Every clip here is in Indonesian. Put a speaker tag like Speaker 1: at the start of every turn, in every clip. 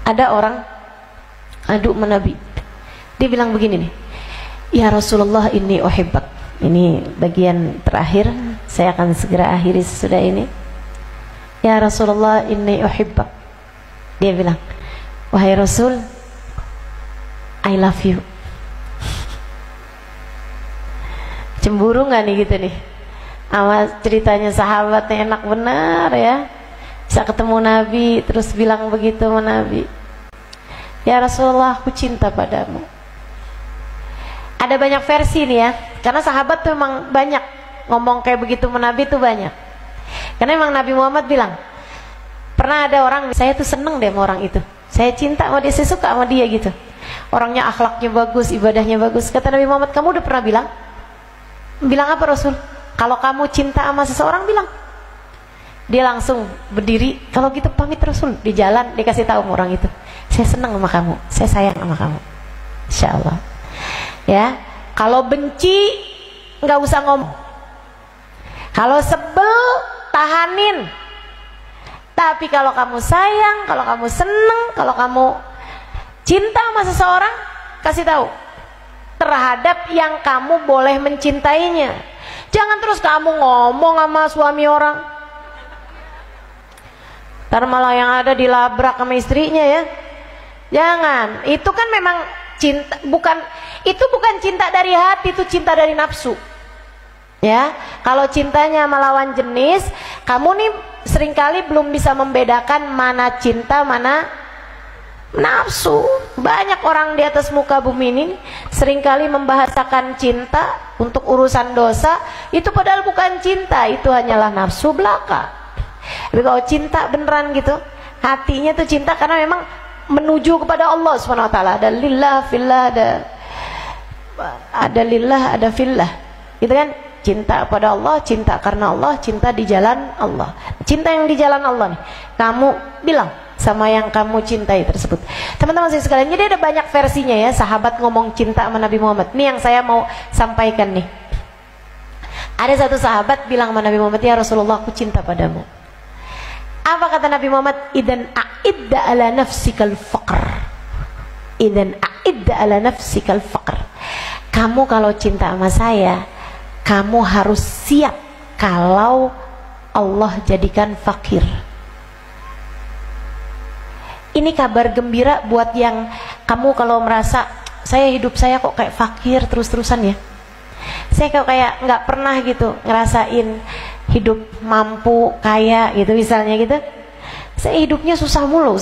Speaker 1: Ada orang adu sama Nabi. Dia bilang begini nih, ya Rasulullah inni uhibbak. Ini bagian terakhir, saya akan segera akhiri sesudah ini. Ya Rasulullah inni uhibbak. Dia bilang, wahai Rasul, I love you. Cemburu gak nih gitu nih sama ceritanya sahabatnya? Enak benar ya, bisa ketemu Nabi terus bilang begitu sama Nabi, ya Rasulullah aku cinta padamu. Ada banyak versi nih ya, karena sahabat tuh memang banyak ngomong kayak begitu sama Nabi tuh banyak. Karena memang Nabi Muhammad bilang, pernah ada orang, saya tuh seneng deh sama orang itu, saya cinta sama dia, saya suka sama dia gitu, orangnya akhlaknya bagus, ibadahnya bagus. Kata Nabi Muhammad, kamu udah pernah bilang? Bilang apa Rasul? Kalau kamu cinta sama seseorang bilang. Dia langsung berdiri, kalau gitu pamit Rasul. Di jalan dikasih tahu sama orang itu, saya senang sama kamu, saya sayang sama kamu. Insya Allah. Ya, kalau benci nggak usah ngomong. Kalau sebel tahanin. Tapi kalau kamu sayang, kalau kamu senang, kalau kamu cinta sama seseorang, kasih tahu terhadap yang kamu boleh mencintainya. Jangan terus kamu ngomong sama suami orang, ntar malah yang ada dilabrak sama istrinya ya. Jangan, itu kan memang cinta, itu bukan cinta dari hati, itu cinta dari nafsu. Ya, kalau cintanya melawan jenis, kamu nih seringkali belum bisa membedakan mana cinta, mana nafsu. Banyak orang di atas muka bumi ini seringkali membahasakan cinta untuk urusan dosa, itu padahal bukan cinta, itu hanyalah nafsu belaka. Tapi kalau cinta beneran gitu, hatinya tuh cinta karena memang menuju kepada Allah Subhanahu wa taala. Ada lillah, fillah, ada lillah, ada fillah. Gitu kan? Cinta kepada Allah, cinta karena Allah, cinta di jalan Allah. Cinta yang di jalan Allah nih, kamu bilang sama yang kamu cintai tersebut. Teman-teman sekalian, jadi ada banyak versinya ya sahabat ngomong cinta sama Nabi Muhammad. Ini yang saya mau sampaikan nih. Ada satu sahabat bilang sama Nabi Muhammad, ya Rasulullah aku cinta padamu. Apa kata Nabi Muhammad? Idan a'idda ala nafsikal faqr. Idan a'idda ala nafsikal faqr. Kamu kalau cinta sama saya, kamu harus siap kalau Allah jadikan fakir. Ini kabar gembira buat yang kamu kalau merasa saya hidup saya kok kayak fakir terus-terusan ya. Saya kayak nggak pernah gitu ngerasain hidup mampu, kaya gitu misalnya gitu. Saya hidupnya susah mulu,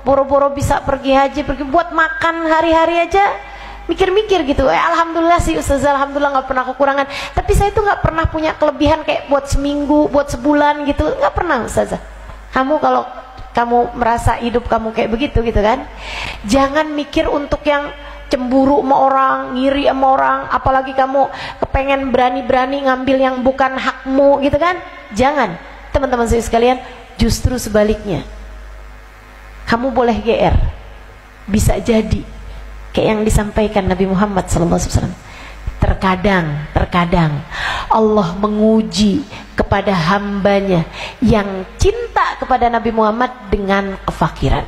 Speaker 1: boro-boro bisa pergi haji, pergi buat makan hari-hari aja mikir-mikir gitu. Alhamdulillah sih Ustazah, alhamdulillah nggak pernah kekurangan. Tapi saya tuh nggak pernah punya kelebihan kayak buat seminggu, buat sebulan gitu, nggak pernah Ustazah. Kamu kalau kamu merasa hidup kamu kayak begitu gitu kan, jangan mikir untuk yang cemburu sama orang, ngiri sama orang, apalagi kamu kepengen berani-berani ngambil yang bukan hakmu gitu kan. Jangan, teman-teman saya sekalian, justru sebaliknya, kamu boleh GR, bisa jadi kayak yang disampaikan Nabi Muhammad SAW. Terkadang Allah menguji kepada hambanya yang cinta kepada Nabi Muhammad dengan kefakiran.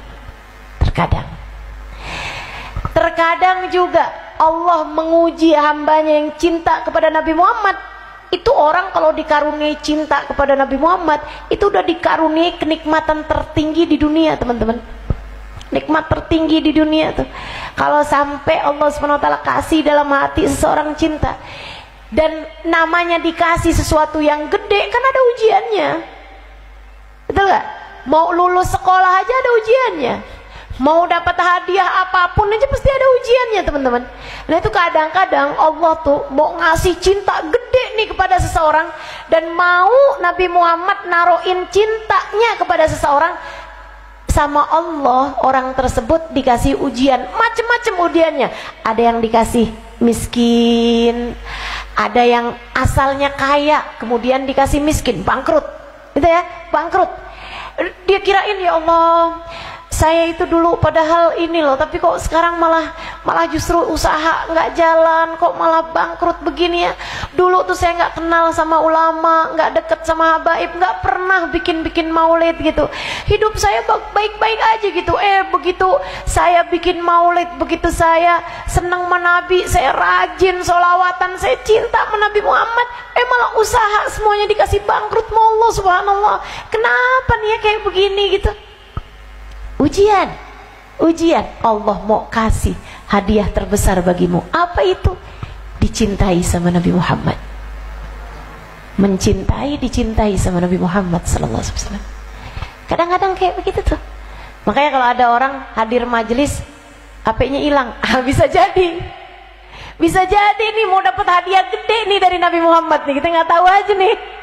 Speaker 1: Terkadang juga Allah menguji hambanya yang cinta kepada Nabi Muhammad. Itu orang kalau dikaruniai cinta kepada Nabi Muhammad, itu udah dikaruniai kenikmatan tertinggi di dunia, teman-teman. Nikmat tertinggi di dunia tuh. Kalau sampai Allah SWT kasih dalam hati seseorang cinta, dan namanya dikasih sesuatu yang gede, kan ada ujiannya. Betul gak? Mau lulus sekolah aja ada ujiannya. Mau dapat hadiah apapun aja pasti ada ujiannya, teman-teman. Nah itu kadang-kadang Allah tuh mau ngasih cinta gede nih kepada seseorang, dan mau Nabi Muhammad naruhin cintanya kepada seseorang. Sama Allah, orang tersebut dikasih ujian, macam-macam ujiannya. Ada yang dikasih miskin, ada yang asalnya kaya kemudian dikasih miskin, bangkrut, gitu ya, bangkrut. Dia kirain ya Allah, saya itu dulu padahal ini loh, tapi kok sekarang malah justru usaha nggak jalan, kok malah bangkrut begini ya. Dulu tuh saya nggak kenal sama ulama, nggak deket sama habaib, nggak pernah bikin maulid gitu. Hidup saya baik-baik aja gitu. Begitu saya bikin maulid, begitu saya senang sama Nabi, saya rajin sholawatan, saya cinta sama Nabi Muhammad, malah usaha semuanya dikasih bangkrut sama Allah subhanallah. Kenapa nih ya kayak begini gitu? Ujian Allah mau kasih hadiah terbesar bagimu. Apa itu? Dicintai sama Nabi Muhammad, dicintai sama Nabi Muhammad sallallahu alaihi wasallam. Kadang-kadang kayak begitu tuh. Makanya kalau ada orang hadir majelis HP-nya hilang, bisa jadi nih mau dapat hadiah gede nih dari Nabi Muhammad nih, kita nggak tahu aja nih.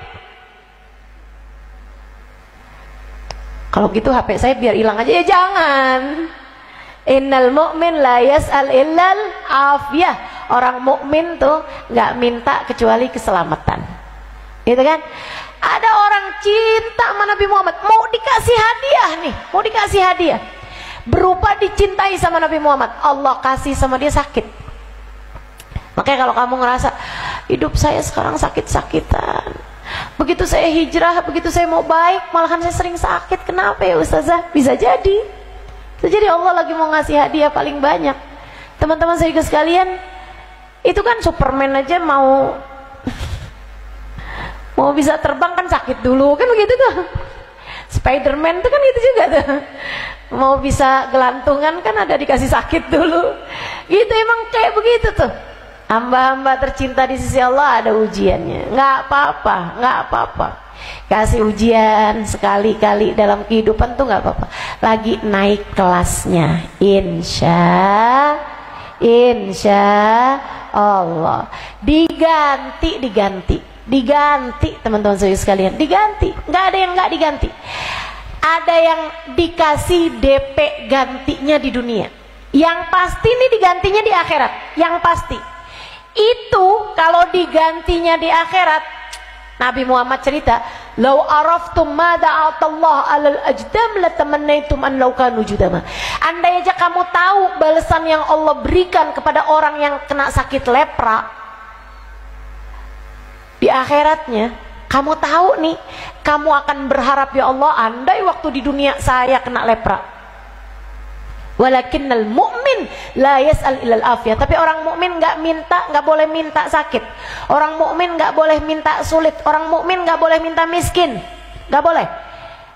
Speaker 1: Kalau gitu HP saya biar hilang aja, ya jangan. Innal mu'min la yas'al illal afiyah. Orang mukmin tuh nggak minta kecuali keselamatan, gitu kan? Ada orang cinta sama Nabi Muhammad, mau dikasih hadiah berupa dicintai sama Nabi Muhammad, Allah kasih sama dia sakit. Makanya kalau kamu ngerasa hidup saya sekarang sakit-sakitan, begitu saya hijrah, begitu saya mau baik, malahan saya sering sakit. Kenapa ya Ustazah? Bisa jadi Allah lagi mau ngasih hadiah paling banyak. Teman-teman saya juga sekalian, itu kan Superman aja mau bisa terbang kan sakit dulu, kan begitu tuh. Spiderman tuh kan gitu juga tuh, mau bisa gelantungan kan ada dikasih sakit dulu. Gitu emang kayak begitu tuh. Hamba-hamba tercinta di sisi Allah ada ujiannya. Nggak apa-apa. Kasih ujian sekali-kali dalam kehidupan tuh nggak apa-apa. Lagi naik kelasnya, insya Allah. Diganti teman-teman saya sekalian, diganti. Nggak ada yang nggak diganti. Ada yang dikasih DP gantinya di dunia. Yang pasti nih digantinya di akhirat. Yang pasti itu kalau digantinya di akhirat, Nabi Muhammad cerita, "Lau araftum ma da'atallah 'alal ajdam latamannaitum an law kanu judama." Andai aja kamu tahu balasan yang Allah berikan kepada orang yang kena sakit lepra di akhiratnya, kamu tahu nih, kamu akan berharap, ya Allah, andai waktu di dunia saya kena lepra. Walakinnal mu'min la yas'al ilal afiyah. Tapi orang mukmin nggak boleh minta sakit. Orang mukmin nggak boleh minta sulit. Orang mukmin nggak boleh minta miskin. Nggak boleh.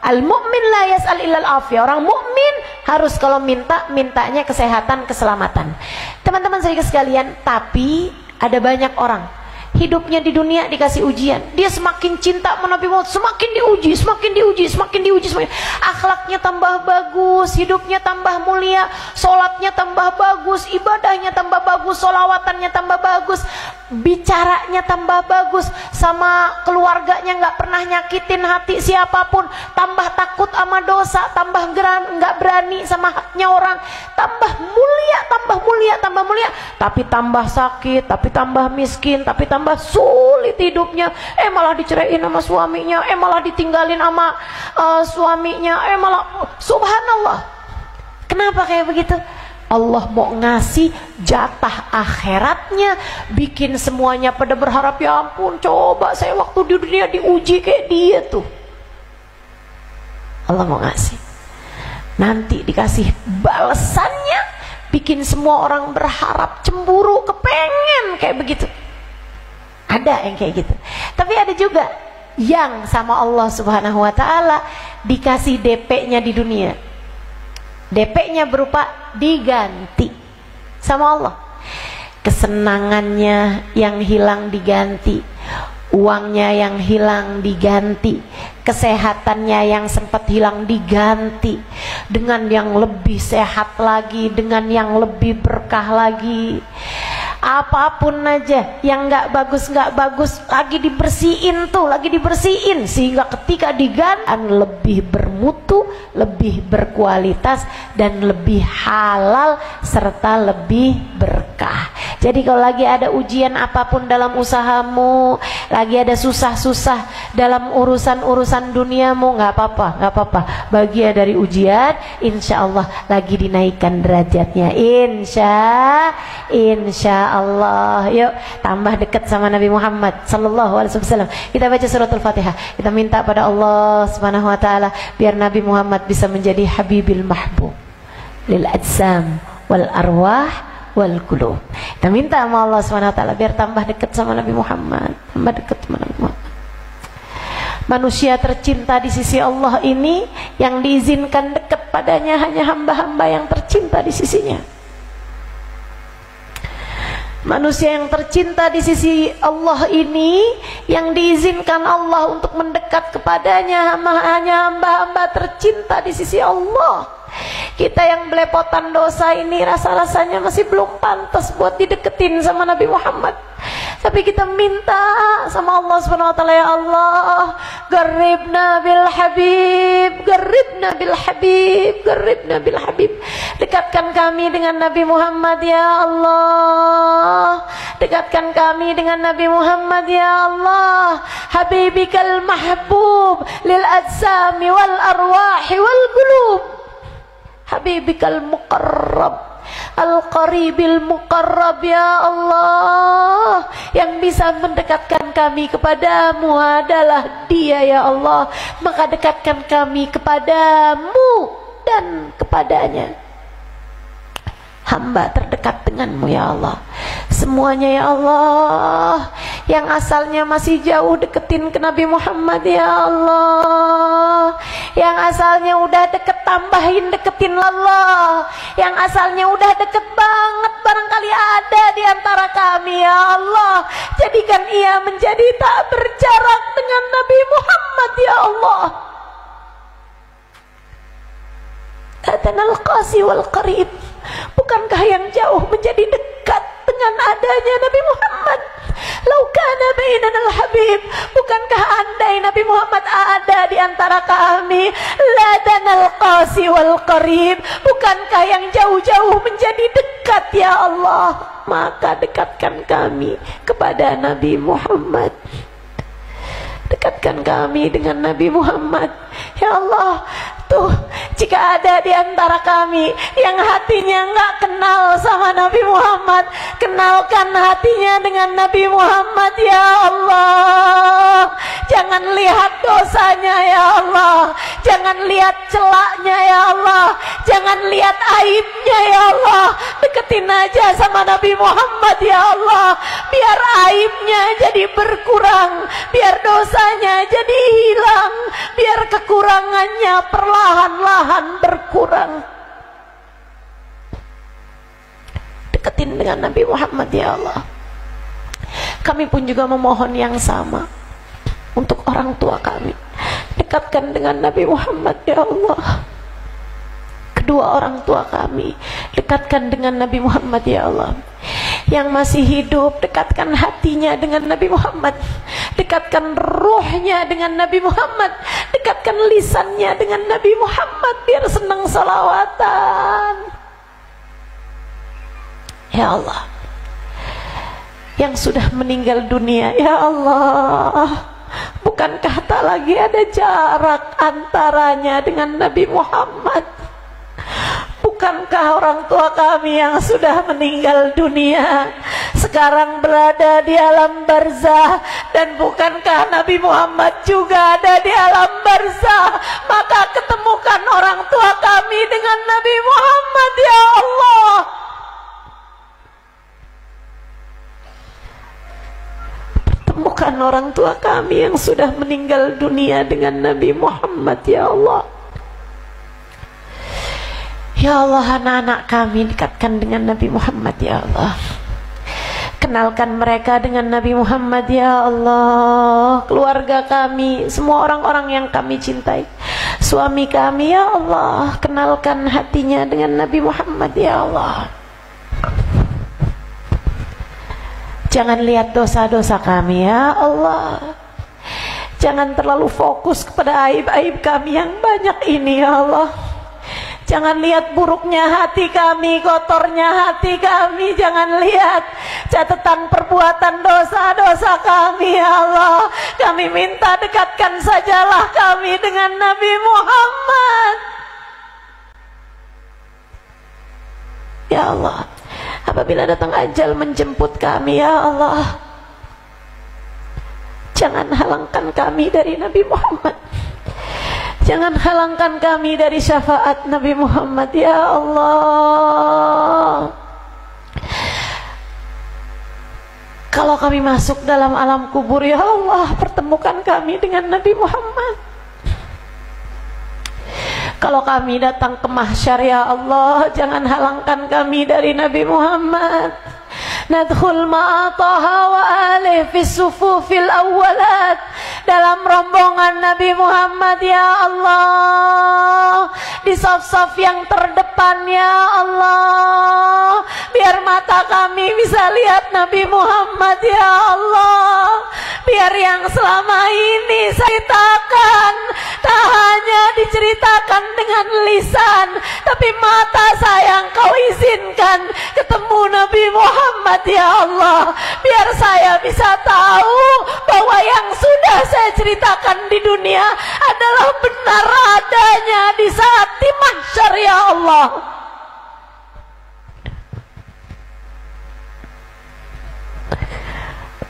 Speaker 1: Al mu'min la yas'al ilal afiyah. Orang mukmin harus kalau mintanya kesehatan, keselamatan. Teman-teman saya sekalian, tapi ada banyak orang hidupnya di dunia dikasih ujian, dia semakin cinta sama Nabi Muhammad, semakin diuji. Akhlaknya tambah bagus, hidupnya tambah mulia, sholatnya tambah bagus, ibadahnya tambah bagus, sholawatannya tambah bagus, bicaranya tambah bagus, sama keluarganya nggak pernah nyakitin hati siapapun, tambah takut sama dosa, tambah nggak berani sama haknya orang, tambah mulia, tapi tambah sakit, tapi tambah miskin, tapi tambah sulit hidupnya, malah diceraiin sama suaminya, malah ditinggalin sama suaminya, malah subhanallah. Kenapa kayak begitu? Allah mau ngasih jatah akhiratnya, bikin semuanya pada berharap, ya ampun, coba saya waktu di dunia diuji kayak dia tuh. Allah mau ngasih, nanti dikasih balasannya, bikin semua orang berharap, cemburu, kepengen kayak begitu. Ada yang kayak gitu. Tapi ada juga yang sama Allah Subhanahu wa ta'ala dikasih DP-nya di dunia. DP-nya berupa diganti sama Allah. Kesenangannya yang hilang diganti, uangnya yang hilang diganti, kesehatannya yang sempat hilang diganti dengan yang lebih sehat lagi, dengan yang lebih berkah lagi. Apapun aja yang nggak bagus lagi dibersihin sehingga ketika diganti lebih bermutu, lebih berkualitas, dan lebih halal serta lebih berkah. Jadi kalau lagi ada ujian apapun dalam usahamu, lagi ada susah-susah dalam urusan-urusan duniamu, nggak apa-apa, bagian dari ujian, insya Allah lagi dinaikkan derajatnya, insya Allah. Yuk tambah dekat sama Nabi Muhammad Sallallahu Alaihi Wasallam. Kita baca suratul Fatihah, kita minta pada Allah Subhanahu Wa Taala biar Nabi Muhammad bisa menjadi Habibil Mahbub lil ajsam wal arwah wal qulub. Kita minta sama Allah Subhanahu Wa Taala biar tambah dekat sama Nabi Muhammad, tambah dekat sama Nabi Muhammad. Manusia tercinta di sisi Allah ini yang diizinkan dekat padanya hanya hamba-hamba yang tercinta di sisinya. Manusia yang tercinta di sisi Allah ini yang diizinkan Allah untuk mendekat kepadanya hanya hamba-hamba tercinta di sisi Allah. Kita yang belepotan dosa ini rasa-rasanya masih belum pantas buat dideketin sama Nabi Muhammad. Tapi kita minta sama Allah Subhanahu Wa Taala, ya Allah, garibna bil Habib, garibna bil Habib, garibna bil Habib. Dekatkan kami dengan Nabi Muhammad ya Allah. Dekatkan kami dengan Nabi Muhammad ya Allah. Habibikal mahbub lil ajsami wal arwahi wal qulub. Habibikal muqarrab, al-qaribil muqarrab ya Allah. Yang bisa mendekatkan kami kepadamu adalah dia ya Allah. Maka dekatkan kami kepadamu dan kepadanya. Hamba terdekat denganmu ya Allah. Semuanya ya Allah, yang asalnya masih jauh deketin ke Nabi Muhammad ya Allah. Yang asalnya udah deket tambahin deketin Allah. Yang asalnya udah deket banget barangkali ada di antara kami ya Allah. Jadikan ia menjadi tak berjarak dengan Nabi Muhammad ya Allah. Atanal qasi wal qarib. Bukankah yang jauh menjadi dekat dengan adanya Nabi Muhammad? Laukana bainanal habib. Bukankah andai Nabi Muhammad ada di antara kami, ladanal qasi wal qarib. Bukankah yang jauh-jauh menjadi dekat ya Allah? Maka dekatkan kami kepada Nabi Muhammad. Dekatkan kami dengan Nabi Muhammad ya Allah. Tuh, jika ada di antara kami yang hatinya nggak kenal sama Nabi Muhammad, kenalkan hatinya dengan Nabi Muhammad ya Allah. Jangan lihat dosanya ya Allah, jangan lihat celaknya ya Allah, jangan lihat aibnya ya Allah. Deketin aja sama Nabi Muhammad ya Allah, biar aibnya jadi berkurang, biar dosanya jadi hilang, biar kekurangannya perlahan-lahan berkurang. Deketin dengan Nabi Muhammad ya Allah. Kami pun juga memohon yang sama untuk orang tua kami. Dekatkan dengan Nabi Muhammad ya Allah. Kedua orang tua kami, dekatkan dengan Nabi Muhammad ya Allah. Yang masih hidup, dekatkan hatinya dengan Nabi Muhammad. Dekatkan ruhnya dengan Nabi Muhammad. Dekatkan lisannya dengan Nabi Muhammad biar senang salawatan ya Allah. Yang sudah meninggal dunia ya Allah, bukankah tak lagi ada jarak antaranya dengan Nabi Muhammad? Bukankah orang tua kami yang sudah meninggal dunia sekarang berada di alam barzah? Dan bukankah Nabi Muhammad juga ada di alam barzah? Maka ketemukan orang tua kami dengan Nabi Muhammad ya Allah. Pertemukan orang tua kami yang sudah meninggal dunia dengan Nabi Muhammad ya Allah. Ya Allah, anak-anak kami dekatkan dengan Nabi Muhammad ya Allah. Kenalkan mereka dengan Nabi Muhammad ya Allah. Keluarga kami, semua orang-orang yang kami cintai, suami kami ya Allah, kenalkan hatinya dengan Nabi Muhammad ya Allah. Jangan lihat dosa-dosa kami ya Allah. Jangan terlalu fokus kepada aib-aib kami yang banyak ini ya Allah. Jangan lihat buruknya hati kami, kotornya hati kami. Jangan lihat catatan perbuatan dosa-dosa kami, ya Allah. Kami minta dekatkan sajalah kami dengan Nabi Muhammad. Ya Allah, apabila datang ajal menjemput kami, ya Allah, jangan halangkan kami dari Nabi Muhammad. Jangan halangkan kami dari syafaat Nabi Muhammad, ya Allah. Kalau kami masuk dalam alam kubur, ya Allah, pertemukan kami dengan Nabi Muhammad. Kalau kami datang ke mahsyar, ya Allah, jangan halangkan kami dari Nabi Muhammad. Nadkhul ma'ataha wa alih fi sufufil awalat, dalam rombongan Nabi Muhammad, ya Allah, di saf-saf yang terdepan, ya Allah. Biar mata kami bisa lihat Nabi Muhammad, ya Allah. Biar yang selama ini saya ceritakan tak hanya diceritakan dengan lisan, tapi mata saya Engkau izinkan ketemu Nabi Muhammad, ya Allah. Biar saya bisa tahu bahwa yang sudah saya ceritakan di dunia adalah benar adanya di saat di mahsyar, ya Allah.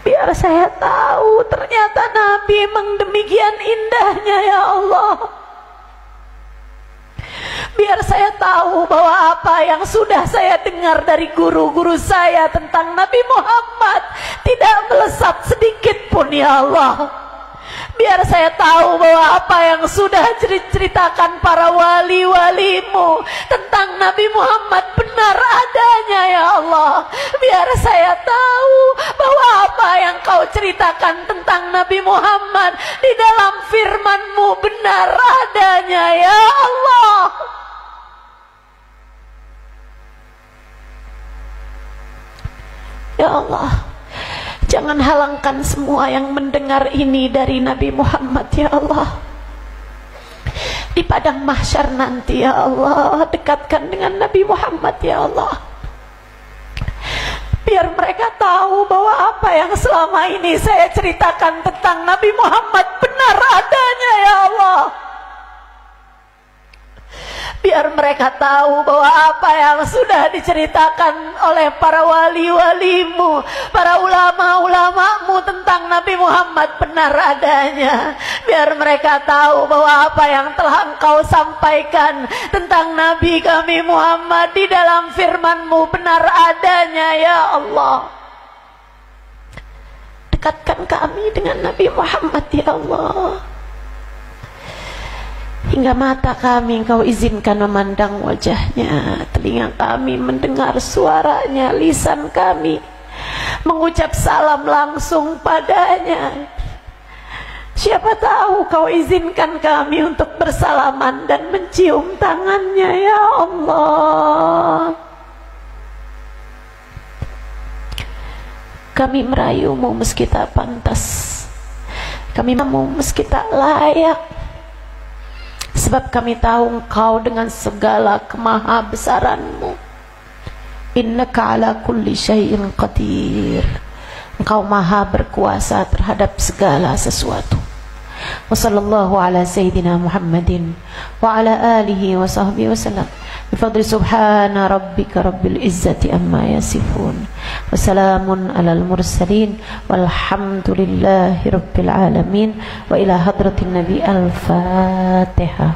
Speaker 1: Biar saya tahu ternyata Nabi memang demikian indahnya, ya Allah. Biar saya tahu bahwa apa yang sudah saya dengar dari guru-guru saya tentang Nabi Muhammad tidak melesat sedikit pun, ya Allah. Biar saya tahu bahwa apa yang sudah diceritakan para wali-walimu tentang Nabi Muhammad benar adanya, ya Allah. Biar saya tahu bahwa apa yang kau ceritakan tentang Nabi Muhammad di dalam firman-Mu benar adanya, ya Allah. Ya Allah, jangan halangkan semua yang mendengar ini dari Nabi Muhammad, ya Allah. Di padang mahsyar nanti, ya Allah, dekatkan dengan Nabi Muhammad, ya Allah. Biar mereka tahu bahwa apa yang selama ini saya ceritakan tentang Nabi Muhammad benar adanya, ya Allah. Biar mereka tahu bahwa apa yang sudah diceritakan oleh para wali-walimu, para ulama-ulamamu tentang Nabi Muhammad benar adanya. Biar mereka tahu bahwa apa yang telah Engkau sampaikan tentang Nabi kami Muhammad di dalam firman-Mu benar adanya, ya Allah. Dekatkan kami dengan Nabi Muhammad, ya Allah. Hingga mata kami Engkau izinkan memandang wajahnya, telinga kami mendengar suaranya, lisan kami mengucap salam langsung padanya. Siapa tahu Kau izinkan kami untuk bersalaman dan mencium tangannya, ya Allah. Kami merayu-Mu meski tak pantas, kami mau meski tak layak, sebab kami tahu Engkau dengan segala kemahabesaran-Mu. Innaka ala kulli syai'in qadir. Engkau maha berkuasa terhadap segala sesuatu. Wa sallallahu ala sayyidina Muhammadin wa ala alihi wa sahbihi wa sallam. Bifadli subhana rabbika rabbil izzati amma yasifun. Wa salamun alal mursalin walhamdulillahi rabbil alamin. Wa ila hadratin nabi al-Fatihah.